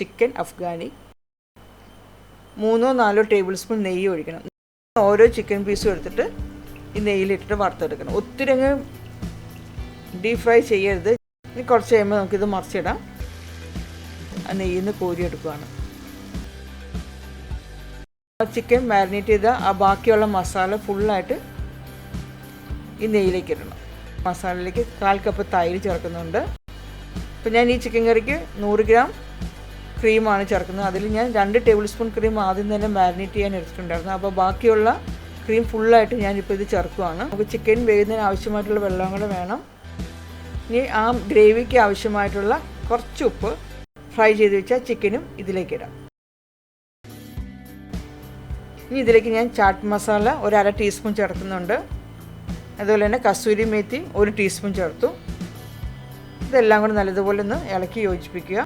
Chicken Afghani, 3-4 table spoon നെയ്യ് ഒഴിക്കണം. ഓരോ ചിക്കൻ പീസും എടുത്തിട്ട് ഈ നെയ്യിലിട്ടിട്ട് വറുത്തെടുക്കണം. ഒത്തിരി അങ്ങ് ഡീപ് ഫ്രൈ ചെയ്യരുത്. ഇനി കുറച്ച് കഴിയുമ്പോൾ നമുക്കിത് മറിച്ചിടാം. ആ നെയ്യിൽ നിന്ന് കോരിയെടുക്കുകയാണ്. ചിക്കൻ മാരിനേറ്റ് ചെയ്ത ആ ബാക്കിയുള്ള മസാല ഫുള്ളായിട്ട് ഈ നെയ്യിലേക്ക് ഇടണം. മസാലയിലേക്ക് 1/4 കപ്പ് തൈര് ചേർക്കുന്നുണ്ട്. അപ്പോൾ ഞാൻ ഈ ചിക്കൻ കറിക്ക് 100 ഗ്രാം ക്രീമാണ് ചേർക്കുന്നത്. അതിൽ ഞാൻ 2 ടേബിൾ സ്പൂൺ ക്രീം ആദ്യം തന്നെ മാരിനേറ്റ് ചെയ്യാൻ എടുത്തിട്ടുണ്ടായിരുന്നു. അപ്പോൾ ബാക്കിയുള്ള ക്രീം ഫുള്ളായിട്ട് ഞാനിപ്പോൾ ഇത് ചേർക്കുകയാണ്. നമുക്ക് ചിക്കൻ വേകുന്നതിന് ആവശ്യമായിട്ടുള്ള വെള്ളം കൂടെ വേണം. ഇനി ആ ഗ്രേവിക്ക് ആവശ്യമായിട്ടുള്ള കുറച്ച് ഉപ്പ് ഫ്രൈ ചെയ്ത് വെച്ചാൽ ചിക്കനും ഇതിലേക്ക് ഇടാം. ഇനി ഇതിലേക്ക് ഞാൻ ചാട്ട് മസാല 1/2 ടീസ്പൂൺ ചേർക്കുന്നുണ്ട്. അതുപോലെ തന്നെ കസൂരി മേത്തി 1 ടീസ്പൂൺ ചേർത്തു. ഇതെല്ലാം കൂടെ നല്ലതുപോലെ ഒന്ന് ഇളക്കി യോജിപ്പിക്കുക.